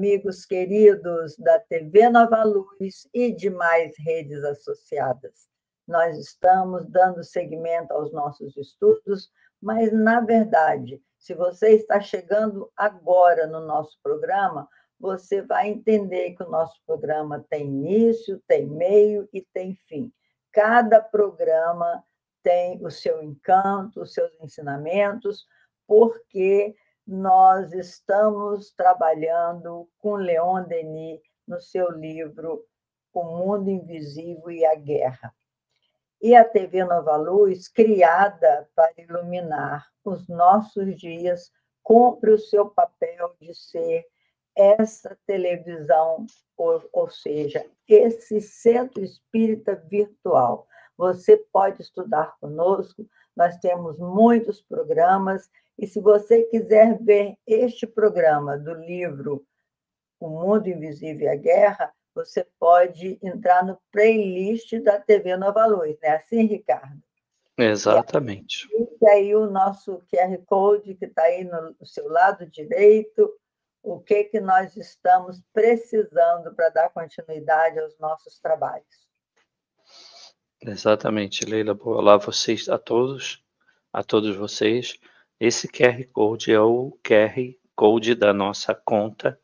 amigos queridos da TV Nova Luz e demais redes associadas. Nós estamos dando seguimento aos nossos estudos, mas, na verdade, se você está chegando agora no nosso programa, você vai entender que o nosso programa tem início, tem meio e tem fim. Cada programa tem o seu encanto, os seus ensinamentos, porque nós estamos trabalhando com Leon Denis no seu livro O Mundo Invisível e a Guerra. E a TV Nova Luz, criada para iluminar os nossos dias, cumpre o seu papel de ser essa televisão, ou seja, esse centro espírita virtual. Você pode estudar conosco, nós temos muitos programas, e se você quiser ver este programa do livro O Mundo Invisível e a Guerra, você pode entrar no playlist da TV Nova Luz, não é assim, Ricardo? Exatamente. E aí o nosso QR Code, que está aí no seu lado direito, o que nós estamos precisando para dar continuidade aos nossos trabalhos. Exatamente, Leila. Olá a todos vocês. Esse QR Code é o QR Code da nossa conta,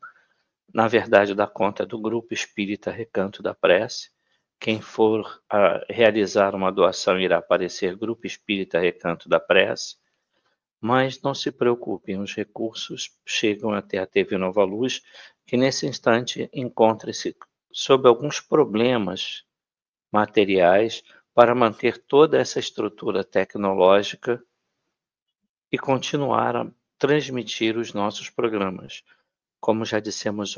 na verdade da conta do Grupo Espírita Recanto da Prece. Quem for realizar uma doação irá aparecer Grupo Espírita Recanto da Prece, mas não se preocupem, os recursos chegam até a TV Nova Luz, que nesse instante encontra-se sob alguns problemas materiais para manter toda essa estrutura tecnológica e continuar a transmitir os nossos programas. Como já dissemos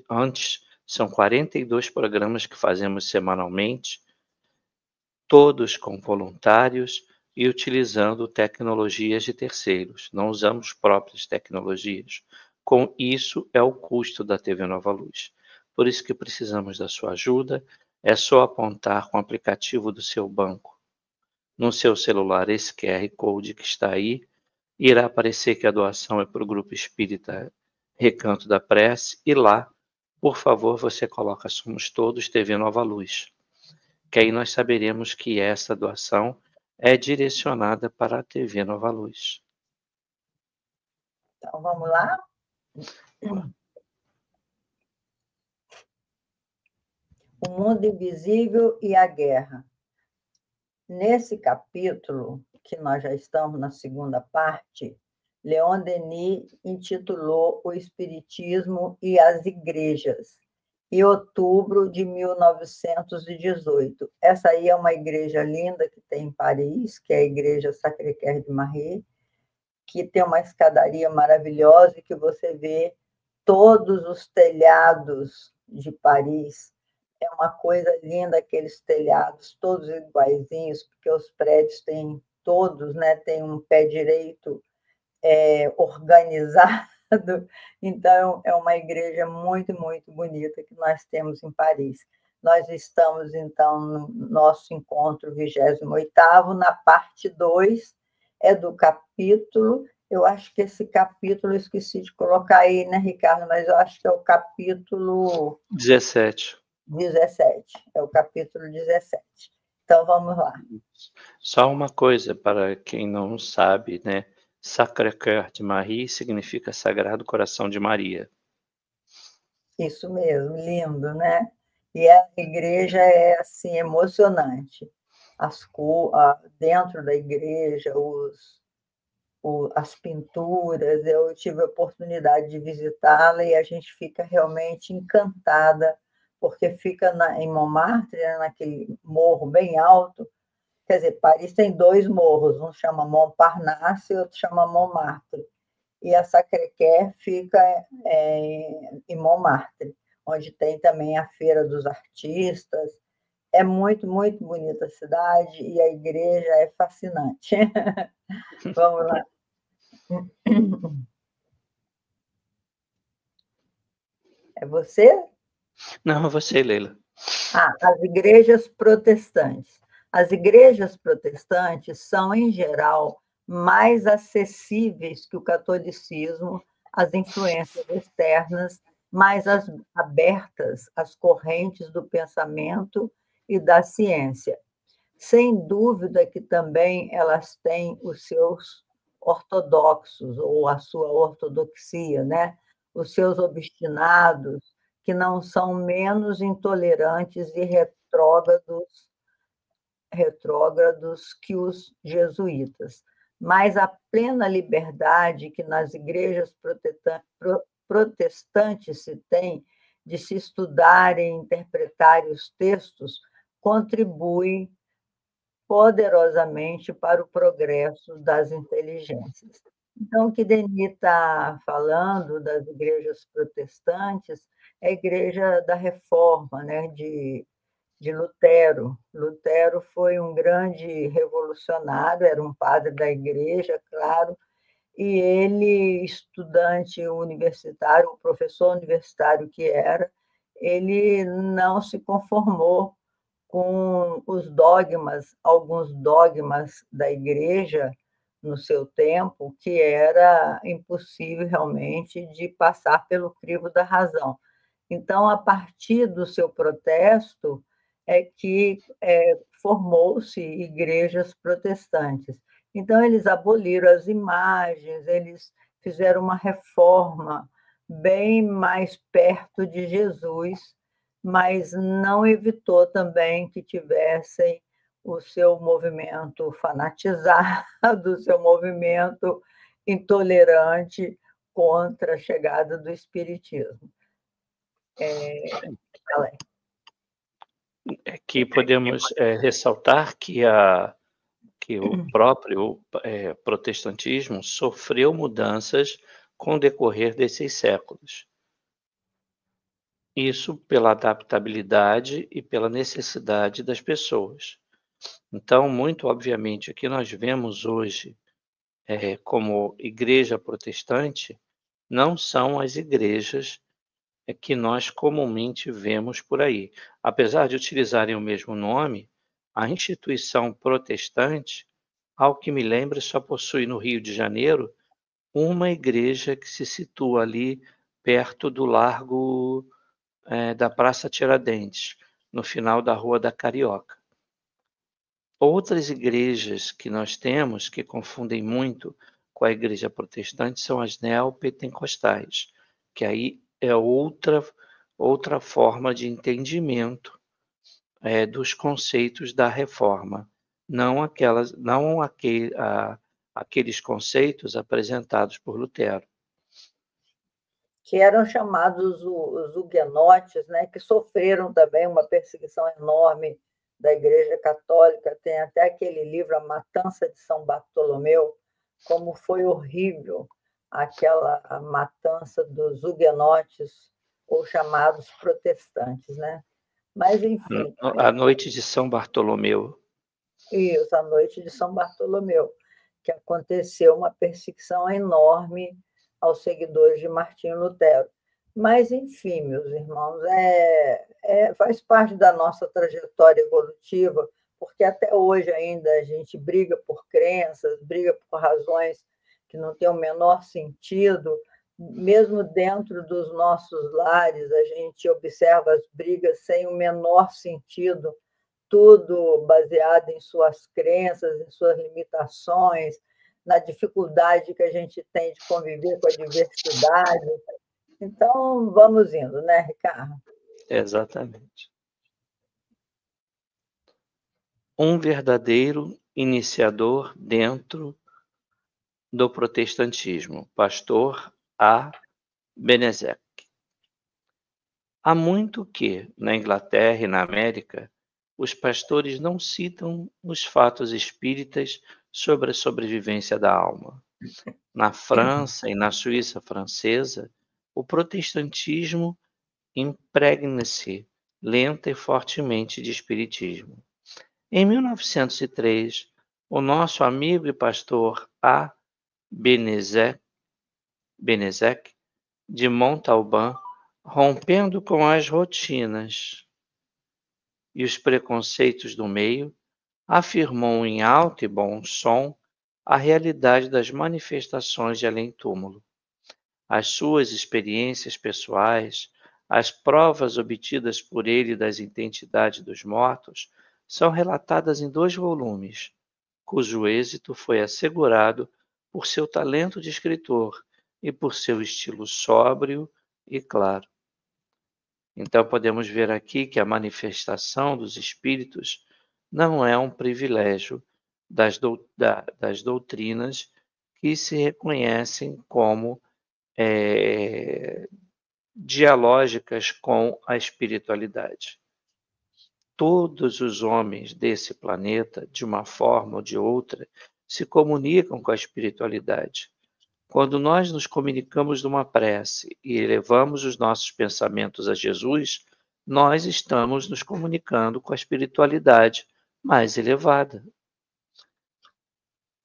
antes, são 42 programas que fazemos semanalmente, todos com voluntários e utilizando tecnologias de terceiros. Não usamos próprias tecnologias. Com isso, é o custo da TV Nova Luz. Por isso que precisamos da sua ajuda. É só apontar com o aplicativo do seu banco no seu celular esse QR Code que está aí. Irá aparecer que a doação é para o Grupo Espírita Recanto da Prece. E lá, por favor, você coloca Somos Todos TV Nova Luz. Que aí nós saberemos que essa doação é direcionada para a TV Nova Luz. Então, vamos lá? O Mundo Invisível e a Guerra. Nesse capítulo, que nós já estamos na segunda parte, Leon Denis intitulou O Espiritismo e as Igrejas, em outubro de 1918. Essa aí é uma igreja linda que tem em Paris, que é a Igreja Sacré-Cœur de Marie, que tem uma escadaria maravilhosa e que você vê todos os telhados de Paris. É uma coisa linda, aqueles telhados todos iguaizinhos, porque os prédios têm todos, né, tem um pé direito organizado. Então, é uma igreja muito, muito bonita que nós temos em Paris. Nós estamos, então, no nosso encontro 28º, na parte 2, é do capítulo. Eu acho que esse capítulo, eu esqueci de colocar aí, né, Ricardo? Mas eu acho que é o capítulo 17. 17, é o capítulo 17. Então, vamos lá. Só uma coisa, para quem não sabe, né? Sacré-Cœur de Marie significa Sagrado Coração de Maria. Isso mesmo, lindo, né? E a igreja é, assim, emocionante. Dentro da igreja, as pinturas, eu tive a oportunidade de visitá-la e a gente fica realmente encantada, porque fica em Montmartre, né, naquele morro bem alto. Quer dizer, Paris tem 2 morros, um chama Montparnasse e outro chama Montmartre. E a Sacré-Cœur fica em Montmartre, onde tem também a Feira dos Artistas. É muito, muito bonita a cidade e a igreja é fascinante. Vamos lá. É você? Não, é você, Leila. As igrejas protestantes. As igrejas protestantes são, em geral, mais acessíveis que o catolicismo às influências externas mais abertas às correntes do pensamento e da ciência. Sem dúvida que também elas têm os seus ortodoxos, ou a sua ortodoxia, né? Os seus obstinados, que não são menos intolerantes e retrógrados que os jesuítas. Mas a plena liberdade que nas igrejas protestantes se tem de se estudar e interpretar os textos contribui poderosamente para o progresso das inteligências. Então, o que Denis está falando das igrejas protestantes é a igreja da Reforma, né, de Lutero. Lutero foi um grande revolucionário, era um padre da igreja, claro, e ele, estudante universitário, o professor universitário que era, ele não se conformou com os dogmas, alguns dogmas da igreja no seu tempo, que era impossível realmente de passar pelo crivo da razão. Então, a partir do seu protesto, é que formou-se igrejas protestantes. Então, eles aboliram as imagens, eles fizeram uma reforma bem mais perto de Jesus, mas não evitou também que tivessem o seu movimento fanatizado, o seu movimento intolerante contra a chegada do espiritismo. Aqui podemos ressaltar que o próprio protestantismo sofreu mudanças com o decorrer desses séculos. Isso pela adaptabilidade e pela necessidade das pessoas. Então, muito obviamente, o que nós vemos hoje como igreja protestante não são as igrejas que nós comumente vemos por aí. Apesar de utilizarem o mesmo nome, a instituição protestante, ao que me lembra, só possui no Rio de Janeiro uma igreja que se situa ali perto do Largo da Praça Tiradentes, no final da Rua da Carioca. Outras igrejas que nós temos, que confundem muito com a igreja protestante, são as neopentecostais, que aí é outra forma de entendimento dos conceitos da reforma, não aqueles conceitos apresentados por Lutero. Que eram chamados os huguenotes, né, que sofreram também uma perseguição enorme da Igreja Católica. Tem até aquele livro, A Matança de São Bartolomeu, como foi horrível aquela matança dos huguenotes, ou chamados protestantes, né? Mas, enfim. A noite de São Bartolomeu. Isso, a noite de São Bartolomeu, que aconteceu uma perseguição enorme aos seguidores de Martinho Lutero. Mas, enfim, meus irmãos, faz parte da nossa trajetória evolutiva, porque até hoje ainda a gente briga por crenças, briga por razões que não têm o menor sentido. Mesmo dentro dos nossos lares, a gente observa as brigas sem o menor sentido, tudo baseado em suas crenças, em suas limitações, na dificuldade que a gente tem de conviver com a diversidade. Então, vamos indo, né, Ricardo? Exatamente. Um verdadeiro iniciador dentro do protestantismo, pastor A. Benezek. Há muito que, na Inglaterra e na América, os pastores não citam os fatos espíritas sobre a sobrevivência da alma. Na França e na Suíça francesa, o protestantismo impregna-se lenta e fortemente de espiritismo. Em 1903, o nosso amigo e pastor A. Benezek, de Montalban, rompendo com as rotinas e os preconceitos do meio, afirmou em alto e bom som a realidade das manifestações de além-túmulo. as suas experiências pessoais, as provas obtidas por ele das identidades dos mortos, são relatadas em 2 volumes, cujo êxito foi assegurado por seu talento de escritor e por seu estilo sóbrio e claro. Então, podemos ver aqui que a manifestação dos espíritos não é um privilégio das doutrinas que se reconhecem como dialógicas com a espiritualidade. Todos os homens desse planeta, de uma forma ou de outra, se comunicam com a espiritualidade. Quando nós nos comunicamos numa prece e elevamos os nossos pensamentos a Jesus, nós estamos nos comunicando com a espiritualidade mais elevada.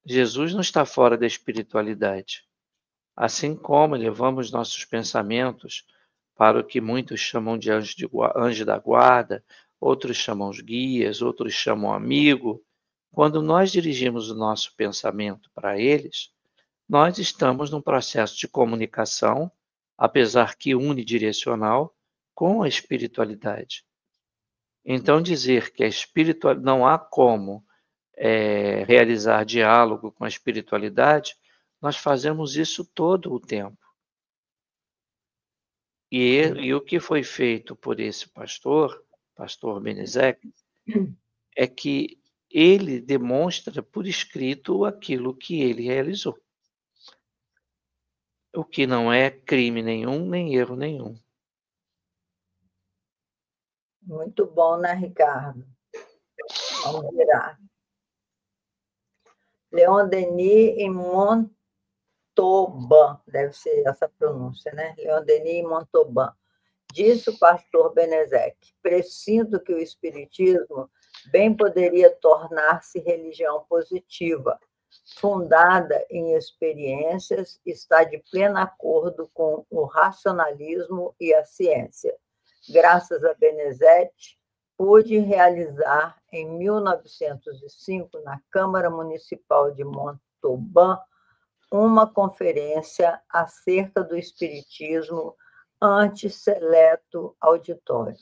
Jesus não está fora da espiritualidade. Assim como elevamos nossos pensamentos para o que muitos chamam de anjo da guarda, outros chamam os guias, outros chamam amigo, quando nós dirigimos o nosso pensamento para eles, nós estamos num processo de comunicação, apesar que unidirecional, com a espiritualidade. Então, dizer que não há como realizar diálogo com a espiritualidade, nós fazemos isso todo o tempo. E o que foi feito por esse pastor Benezek, é que ele demonstra por escrito aquilo que ele realizou. O que não é crime nenhum, nem erro nenhum. Muito bom, né, Ricardo? Vamos virar. Leon Denis em Montauban, deve ser essa pronúncia, né? Leon Denis em Montauban. Disse o pastor Benezek: pressinto que o espiritismo bem poderia tornar-se religião positiva, fundada em experiências, está de pleno acordo com o racionalismo e a ciência. Graças a Benezek, pude realizar, em 1905, na Câmara Municipal de Montauban, uma conferência acerca do espiritismo ante seleto auditório.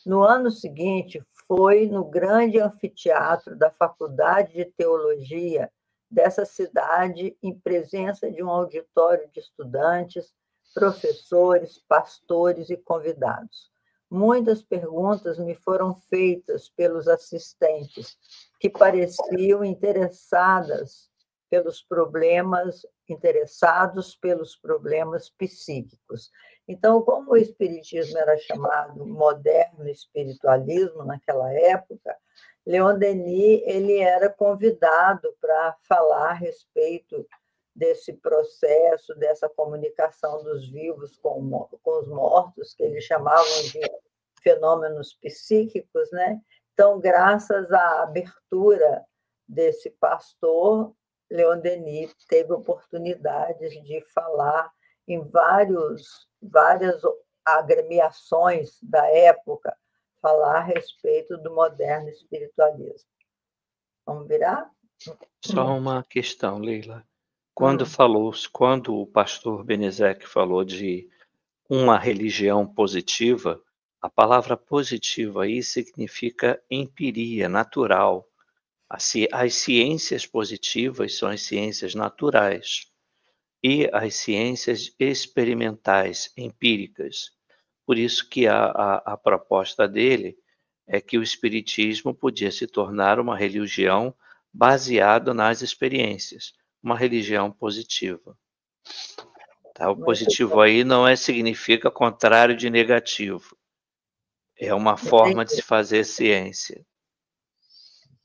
No ano seguinte, foi no grande anfiteatro da Faculdade de Teologia dessa cidade, em presença de um auditório de estudantes, professores, pastores e convidados. Muitas perguntas me foram feitas pelos assistentes, que pareciam interessados pelos problemas psíquicos. Então, como o espiritismo era chamado moderno espiritualismo naquela época, Leon Denis ele era convidado para falar a respeito desse processo, dessa comunicação dos vivos com os mortos, que eles chamavam de fenômenos psíquicos, né? Então, graças à abertura desse pastor, Leon Denis teve oportunidades de falar em várias agremiações da época, falar a respeito do moderno espiritualismo. Vamos virar? Só uma questão, Leila. Quando o pastor Benezek falou de uma religião positiva, a palavra positiva aí significa empiria, natural. As ciências positivas são as ciências naturais e as ciências experimentais, empíricas. Por isso que a proposta dele é que o espiritismo podia se tornar uma religião baseada nas experiências, uma religião positiva. Tá? O positivo aí não significa contrário de negativo. É uma forma de se fazer ciência.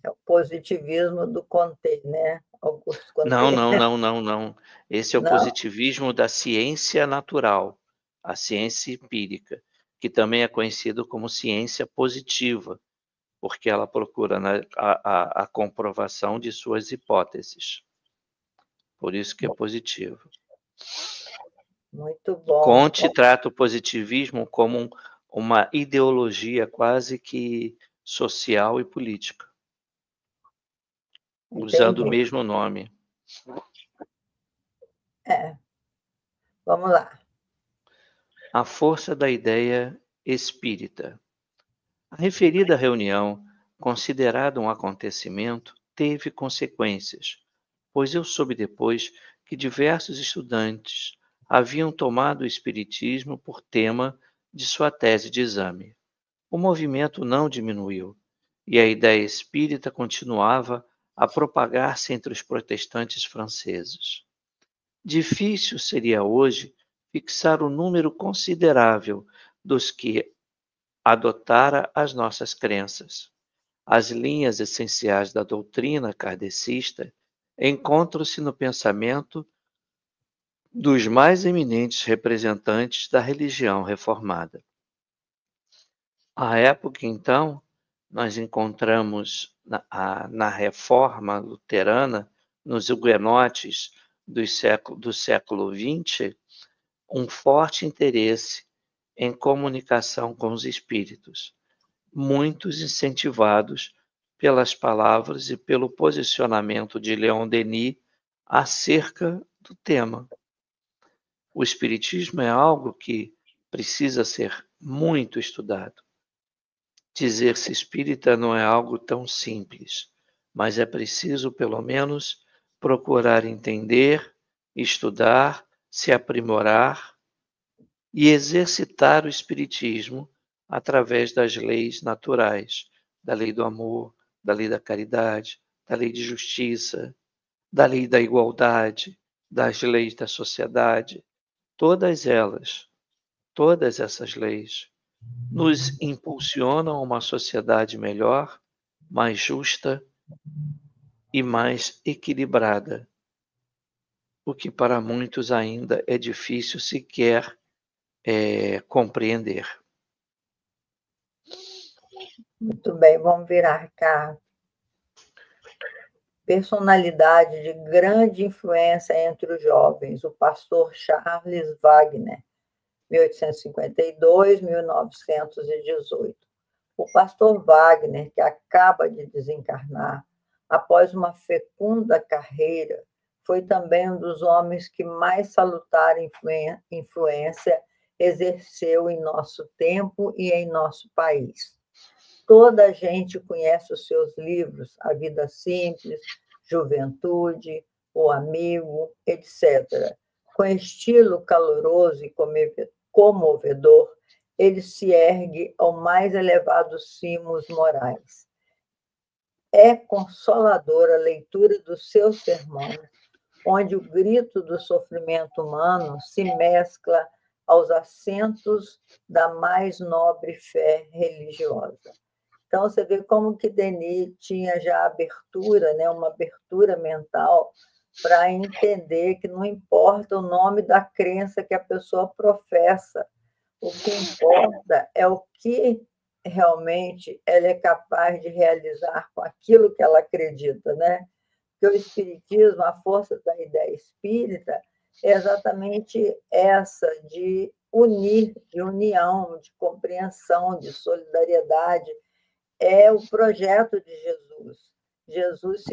É o positivismo do Comte, né? Augusto Comte. Não. Esse é o positivismo da ciência natural, a ciência empírica, que também é conhecido como ciência positiva, porque ela procura a comprovação de suas hipóteses. Por isso que é positivo. Muito bom. Comte trata o positivismo como uma ideologia quase que social e política, usando o mesmo nome. Vamos lá. A força da ideia espírita. A referida reunião, considerada um acontecimento, teve consequências, pois eu soube depois que diversos estudantes haviam tomado o espiritismo por tema de sua tese de exame. O movimento não diminuiu, e a ideia espírita continuava a propagar-se entre os protestantes franceses. Difícil seria hoje fixar o número considerável dos que adotara as nossas crenças. As linhas essenciais da doutrina kardecista encontram-se no pensamento dos mais eminentes representantes da religião reformada. À época, então, nós encontramos na Reforma Luterana, nos huguenotes do século XX, um forte interesse em comunicação com os espíritos, muitos incentivados pelas palavras e pelo posicionamento de Leon Denis acerca do tema. O espiritismo é algo que precisa ser muito estudado. Dizer-se espírita não é algo tão simples, mas é preciso, pelo menos, procurar entender, estudar, se aprimorar e exercitar o espiritismo através das leis naturais, da lei do amor, da lei da caridade, da lei de justiça, da lei da igualdade, das leis da sociedade, todas elas, todas essas leis nos impulsionam a uma sociedade melhor, mais justa e mais equilibrada, o que para muitos ainda é difícil sequer compreender. Muito bem, vamos virar cá. Personalidade de grande influência entre os jovens, o pastor Charles Wagner, 1852-1918. O pastor Wagner, que acaba de desencarnar, após uma fecunda carreira, foi também um dos homens que mais salutar influência exerceu em nosso tempo e em nosso país. Toda a gente conhece os seus livros, A Vida Simples, Juventude, O Amigo, etc. Com estilo caloroso e comovedor, ele se ergue ao mais elevados cimos morais. É consoladora a leitura dos seus sermões, onde o grito do sofrimento humano se mescla aos acentos da mais nobre fé religiosa. Então, você vê como que Denis tinha já abertura, né, uma abertura mental para entender que não importa o nome da crença que a pessoa professa, o que importa é o que realmente ela é capaz de realizar com aquilo que ela acredita, né? Porque o espiritismo, a força da ideia espírita, é exatamente essa de unir, de união, de compreensão, de solidariedade. É o projeto de Jesus. Jesus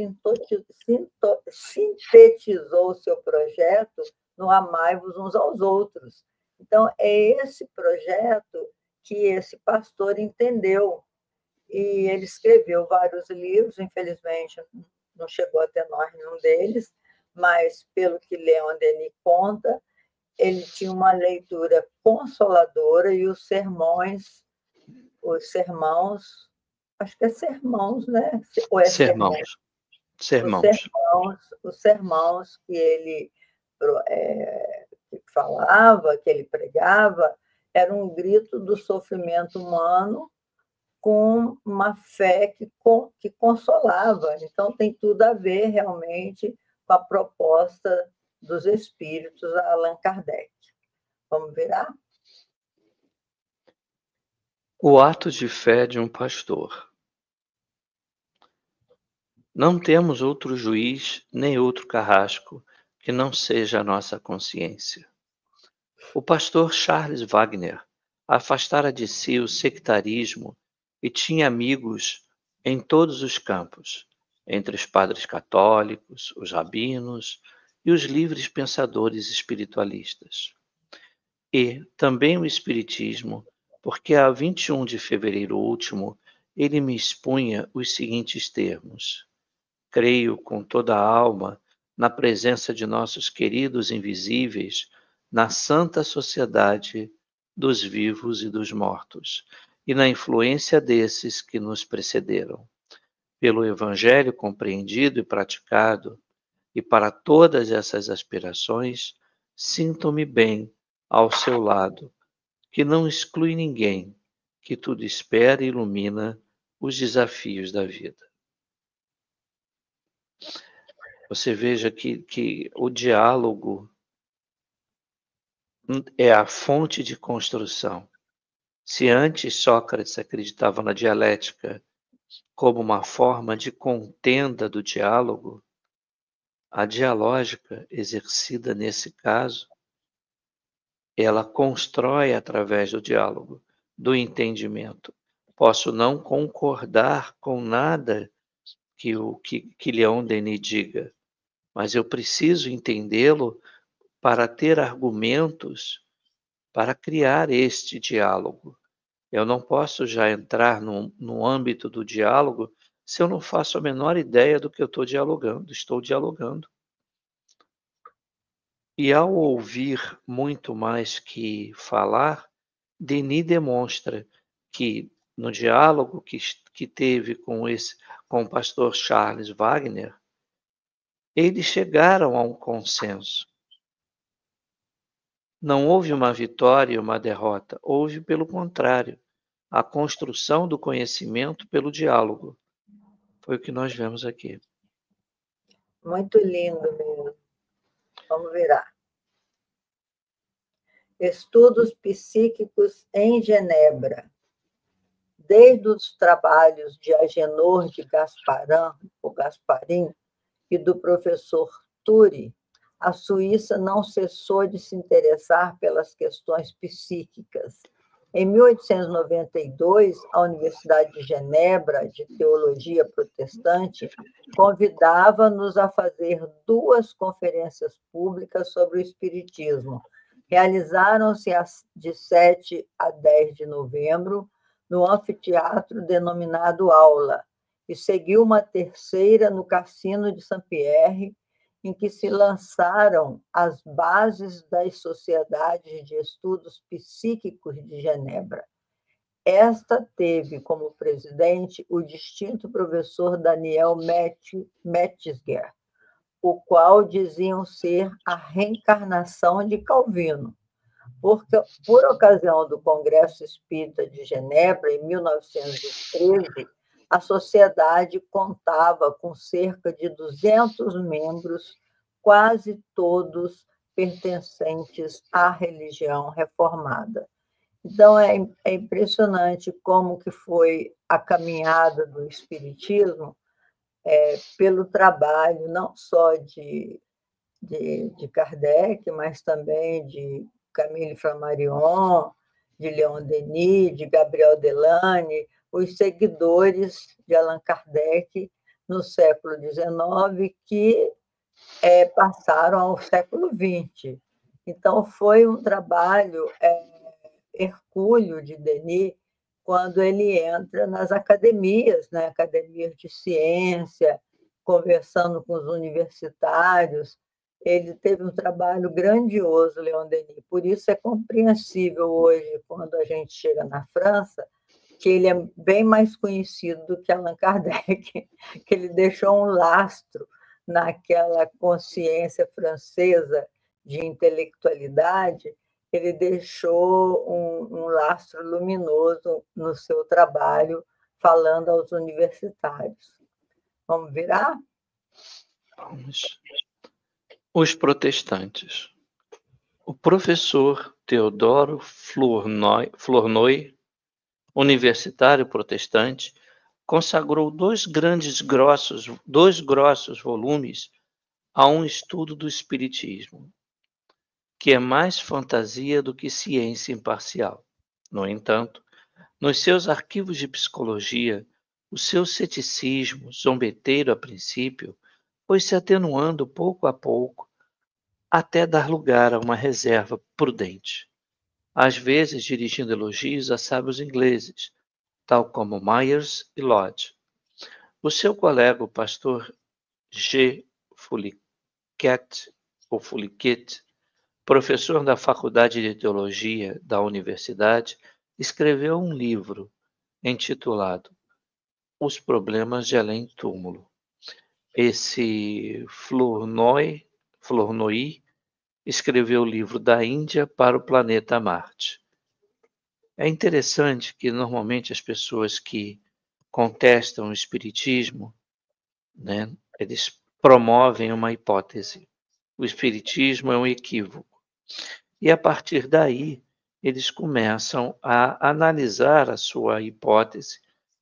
sintetizou o seu projeto no amai-vos uns aos outros. Então, é esse projeto que esse pastor entendeu. E ele escreveu vários livros, infelizmente não chegou até nós nenhum deles, mas pelo que Leon Denis conta, ele tinha uma leitura consoladora e os sermões, acho que é sermãos, né? Ou é Sermãos. Os sermãos que ele falava, que ele pregava, era um grito do sofrimento humano com uma fé que consolava. Então, tem tudo a ver, realmente, com a proposta dos espíritos a Allan Kardec. Vamos virar? O ato de fé de um pastor. Não temos outro juiz nem outro carrasco que não seja a nossa consciência. O pastor Charles Wagner afastara de si o sectarismo e tinha amigos em todos os campos, entre os padres católicos, os rabinos e os livres pensadores espiritualistas. e também o Espiritismo, porque a 21 de fevereiro último ele me expunha os seguintes termos: creio com toda a alma na presença de nossos queridos invisíveis na santa sociedade dos vivos e dos mortos, e na influência desses que nos precederam. Pelo Evangelho compreendido e praticado, e para todas essas aspirações, sinto-me bem ao seu lado, que não exclui ninguém, que tudo espera e ilumina os desafios da vida. Você veja que o diálogo é a fonte de construção. Se antes Sócrates acreditava na dialética como uma forma de contenda do diálogo, a dialógica exercida nesse caso, ela constrói através do diálogo, do entendimento. Posso não concordar com nada que Leon Denis diga, mas eu preciso entendê-lo para ter argumentos para criar este diálogo. Eu não posso já entrar no âmbito do diálogo se eu não faço a menor ideia do que eu estou dialogando. E ao ouvir muito mais que falar, Denis demonstra que no diálogo que teve com o pastor Charles Wagner, eles chegaram a um consenso. Não houve uma vitória e uma derrota, houve, pelo contrário, a construção do conhecimento pelo diálogo. Foi o que nós vemos aqui. Muito lindo mesmo. Vamos virar. Estudos psíquicos em Genebra. Desde os trabalhos de Agenor de Gasparin, e do professor Turi, a Suíça não cessou de se interessar pelas questões psíquicas. Em 1892, a Universidade de Genebra, de Teologia Protestante, convidava-nos a fazer 2 conferências públicas sobre o Espiritismo. Realizaram-se de 7 a 10 de novembro, no anfiteatro denominado Aula, e seguiu uma terceira no Cassino de Saint-Pierre, em que se lançaram as bases das sociedades de estudos psíquicos de Genebra. Esta teve como presidente o distinto professor Daniel Metzger, o qual diziam ser a reencarnação de Calvino. Porque, por ocasião do Congresso Espírita de Genebra, em 1913, a sociedade contava com cerca de 200 membros, quase todos pertencentes à religião reformada. Então, é impressionante como que foi a caminhada do Espiritismo pelo trabalho, não só de Kardec, mas também de Camille Flammarion, de Leon Denis, de Gabriel Delane, os seguidores de Allan Kardec no século XIX, que passaram ao século XX. Então, foi um trabalho hercúleo de Denis quando ele entra nas academias, né? Academias de ciência, conversando com os universitários. Ele teve um trabalho grandioso, Leon Denis. Por isso é compreensível hoje, quando a gente chega na França, que ele é bem mais conhecido do que Allan Kardec, que ele deixou um lastro naquela consciência francesa de intelectualidade, ele deixou um lastro luminoso no seu trabalho, falando aos universitários. Vamos virar? Vamos. Os protestantes. O professor Teodoro Flournoy, universitário protestante, consagrou dois grossos volumes a um estudo do espiritismo, que é mais fantasia do que ciência imparcial. No entanto, nos seus arquivos de psicologia, o seu ceticismo, zombeteiro a princípio, foi se atenuando pouco a pouco, até dar lugar a uma reserva prudente. às vezes dirigindo elogios a sábios ingleses, tal como Myers e Lodge. O seu colega, o pastor G. Fouquet, professor da Faculdade de Teologia da universidade, escreveu um livro intitulado Os Problemas de Além-Túmulo. Esse Flournoy escreveu o livro Da Índia para o Planeta Marte. É interessante que normalmente as pessoas que contestam o espiritismo, né, eles promovem uma hipótese. O espiritismo é um equívoco. E a partir daí, eles começam a analisar a sua hipótese,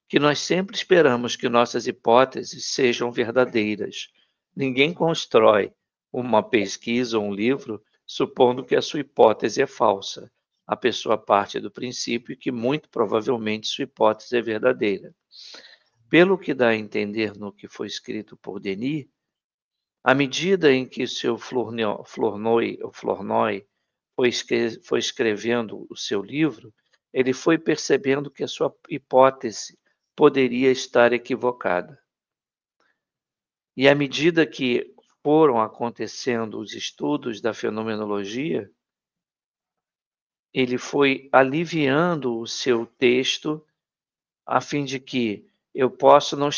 que nós sempre esperamos que nossas hipóteses sejam verdadeiras. Ninguém constrói uma pesquisa ou um livro supondo que a sua hipótese é falsa. A pessoa parte do princípio que muito provavelmente sua hipótese é verdadeira. Pelo que dá a entender no que foi escrito por Denis, à medida em que seu Flournoy foi escrevendo o seu livro, ele foi percebendo que a sua hipótese poderia estar equivocada. E à medida que foram acontecendo os estudos da fenomenologia, ele foi aliviando o seu texto a fim de que eu não posso não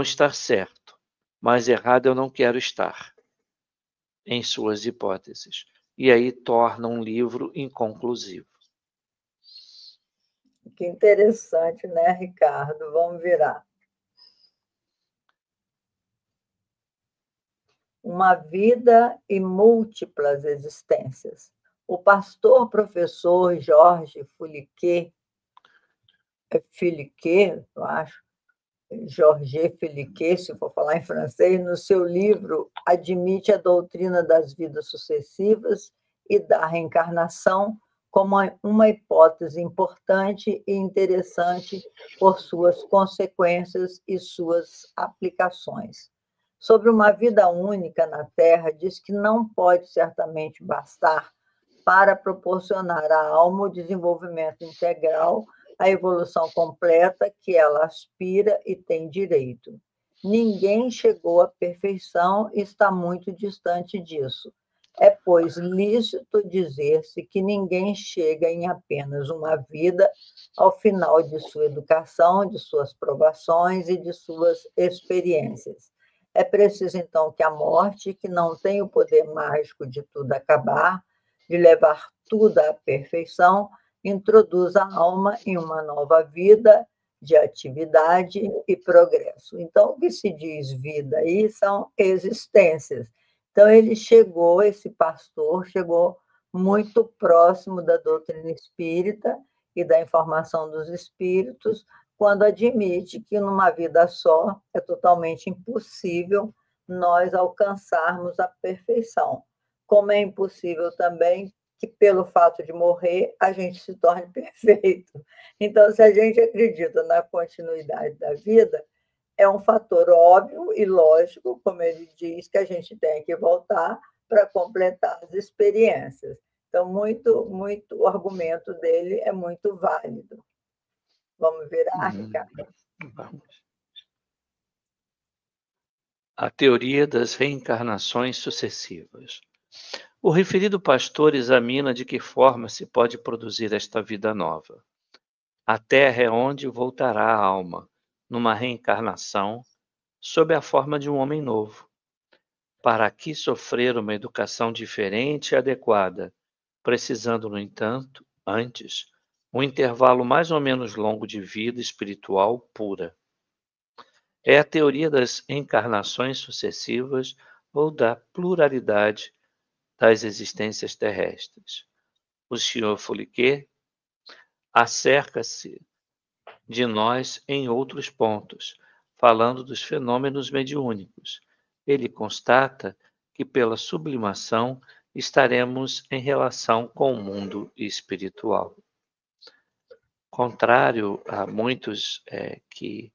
estar certo, mas errado eu não quero estar em suas hipóteses. E aí torna um livro inconclusivo. Que interessante, né, Ricardo? Vamos virar. Uma vida e múltiplas existências. O pastor professor Jorge Filiquet, eu acho, Georges Filiquet, se for falar em francês, no seu livro admite a doutrina das vidas sucessivas e da reencarnação como uma hipótese importante e interessante por suas consequências e suas aplicações. Sobre uma vida única na Terra, diz que não pode certamente bastar para proporcionar à alma o desenvolvimento integral, a evolução completa que ela aspira e tem direito. Ninguém chegou à perfeição e está muito distante disso. É, pois, lícito dizer-se que ninguém chega em apenas uma vida ao final de sua educação, de suas provações e de suas experiências. É preciso, então, que a morte, que não tem o poder mágico de tudo acabar, de levar tudo à perfeição, introduz a alma em uma nova vida de atividade e progresso. Então, o que se diz vida aí são existências. Então, esse pastor chegou muito próximo da doutrina espírita e da informação dos espíritos, quando admite que numa vida só é totalmente impossível nós alcançarmos a perfeição. Como é impossível também que, pelo fato de morrer, a gente se torne perfeito. Então, se a gente acredita na continuidade da vida, é um fator óbvio e lógico, como ele diz, que a gente tem que voltar para completar as experiências. Então, o argumento dele é muito válido. Vamos virar, Ricardo? Vamos. A teoria das reencarnações sucessivas. O referido pastor examina de que forma se pode produzir esta vida nova. A terra é onde voltará a alma, numa reencarnação, sob a forma de um homem novo. Para aqui sofrer uma educação diferente e adequada, precisando, no entanto, antes, um intervalo mais ou menos longo de vida espiritual pura. É a teoria das encarnações sucessivas ou da pluralidade das existências terrestres. O Sr. Fouquet acerca-se de nós em outros pontos, falando dos fenômenos mediúnicos. Ele constata que pela sublimação estaremos em relação com o mundo espiritual. Contrário a muitos que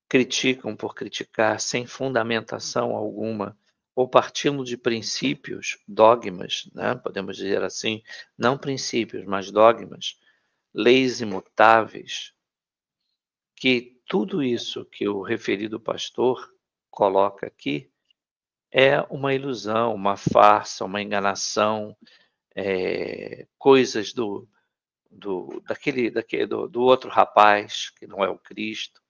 criticam por criticar sem fundamentação alguma ou partindo de princípios, dogmas, né? Podemos dizer assim, não princípios, mas dogmas, leis imutáveis, que tudo isso que o referido pastor coloca aqui é uma ilusão, uma farsa, uma enganação, coisas do outro rapaz, que não é o Cristo.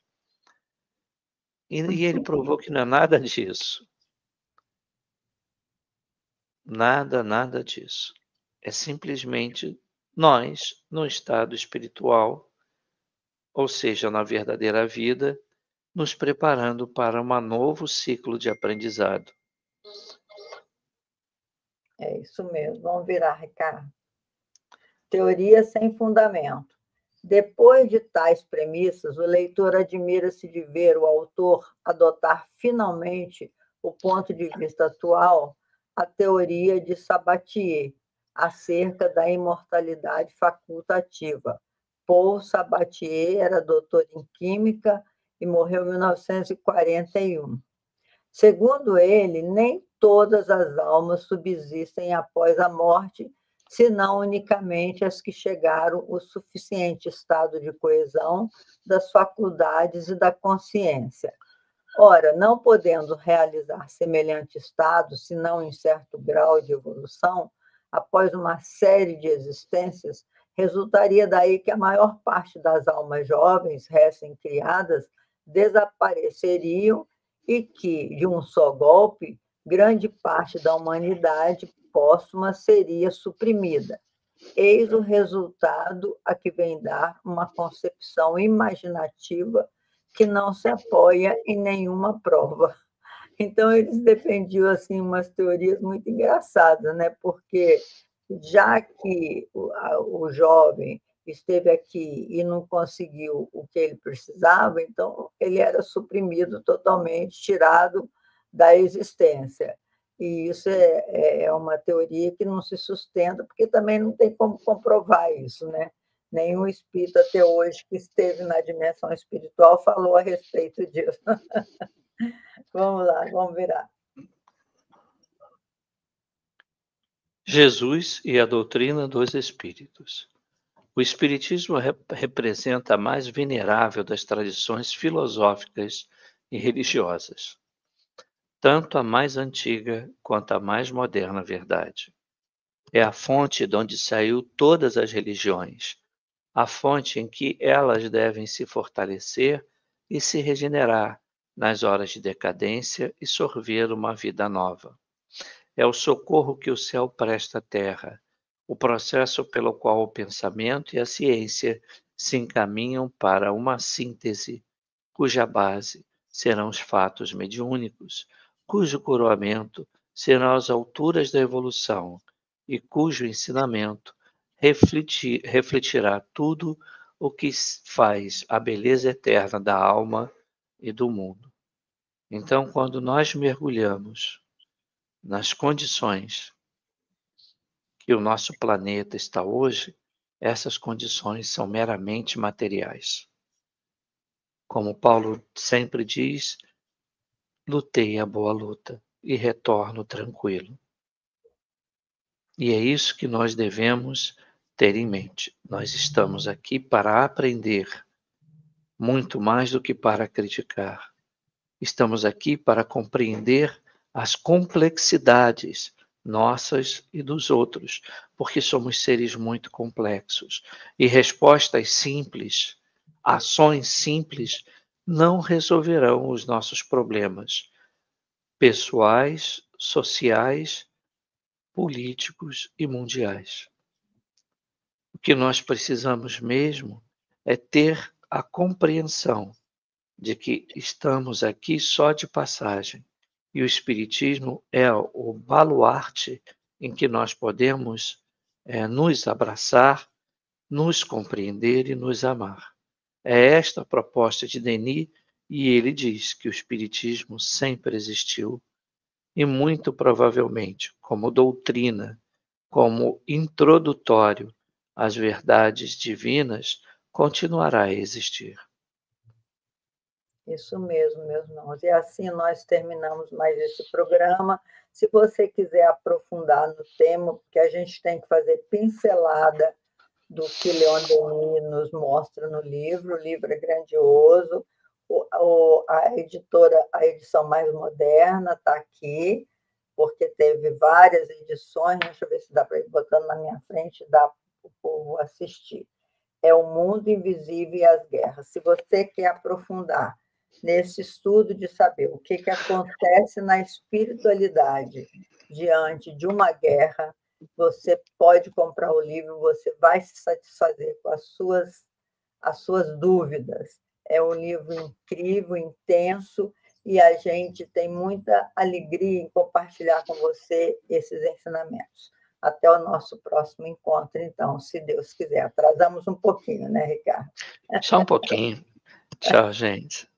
E ele provou que não é nada disso. Nada, nada disso. É simplesmente nós, no estado espiritual, ou seja, na verdadeira vida, nos preparando para um novo ciclo de aprendizado. É isso mesmo. Vamos virar, Ricardo. Teoria sem fundamento. Depois de tais premissas, o leitor admira-se de ver o autor adotar finalmente o ponto de vista atual, a teoria de Sabatier, acerca da imortalidade facultativa. Paul Sabatier era doutor em Química e morreu em 1941. Segundo ele, nem todas as almas subsistem após a morte, senão unicamente as que chegaram ao suficiente estado de coesão das faculdades e da consciência. Ora, não podendo realizar semelhante estado, senão em certo grau de evolução, após uma série de existências, resultaria daí que a maior parte das almas jovens, recém-criadas, desapareceriam e que, de um só golpe, grande parte da humanidade póstuma seria suprimida. Eis o resultado a que vem dar uma concepção imaginativa que não se apoia em nenhuma prova. Então, eles defendiam assim, umas teorias muito engraçadas, né? Porque já que o jovem esteve aqui e não conseguiu o que ele precisava, então ele era suprimido totalmente, tirado da existência. E isso é uma teoria que não se sustenta, porque também não tem como comprovar isso, né? Nenhum espírito até hoje que esteve na dimensão espiritual falou a respeito disso. Vamos lá, vamos virar. Jesus e a doutrina dos espíritos. O espiritismo representa a mais venerável das tradições filosóficas e religiosas, tanto a mais antiga quanto a mais moderna verdade. É a fonte de onde saiu todas as religiões, a fonte em que elas devem se fortalecer e se regenerar nas horas de decadência e sorver uma vida nova. É o socorro que o céu presta à terra, o processo pelo qual o pensamento e a ciência se encaminham para uma síntese, cuja base serão os fatos mediúnicos, cujo coroamento serão as alturas da evolução e cujo ensinamento refletirá tudo o que faz a beleza eterna da alma e do mundo. Então, quando nós mergulhamos nas condições que o nosso planeta está hoje, essas condições são meramente materiais. Como Paulo sempre diz, lutei a boa luta e retorno tranquilo. E é isso que nós devemos ter em mente. Nós estamos aqui para aprender, muito mais do que para criticar. Estamos aqui para compreender as complexidades nossas e dos outros, porque somos seres muito complexos. E respostas simples, ações simples, não resolverão os nossos problemas pessoais, sociais, políticos e mundiais. O que nós precisamos mesmo é ter a compreensão de que estamos aqui só de passagem e o Espiritismo é o baluarte em que nós podemos nos abraçar, nos compreender e nos amar. É esta a proposta de Denis e ele diz que o Espiritismo sempre existiu e muito provavelmente, como doutrina, como introdutório às verdades divinas, continuará a existir. Isso mesmo, meus irmãos. E assim nós terminamos mais esse programa. Se você quiser aprofundar no tema, porque a gente tem que fazer pincelada do que Leon Denis nos mostra no livro, o livro é grandioso, a edição mais moderna está aqui, porque teve várias edições, deixa eu ver se dá para ir botando na minha frente, dá para o povo assistir. É O Mundo Invisível e as Guerras. Se você quer aprofundar nesse estudo de saber o que acontece na espiritualidade diante de uma guerra, você pode comprar o livro, você vai se satisfazer com as suas dúvidas. É um livro incrível, intenso, e a gente tem muita alegria em compartilhar com você esses ensinamentos. Até o nosso próximo encontro, então, se Deus quiser. Atrasamos um pouquinho, né, Ricardo? Só um pouquinho. Tchau, gente.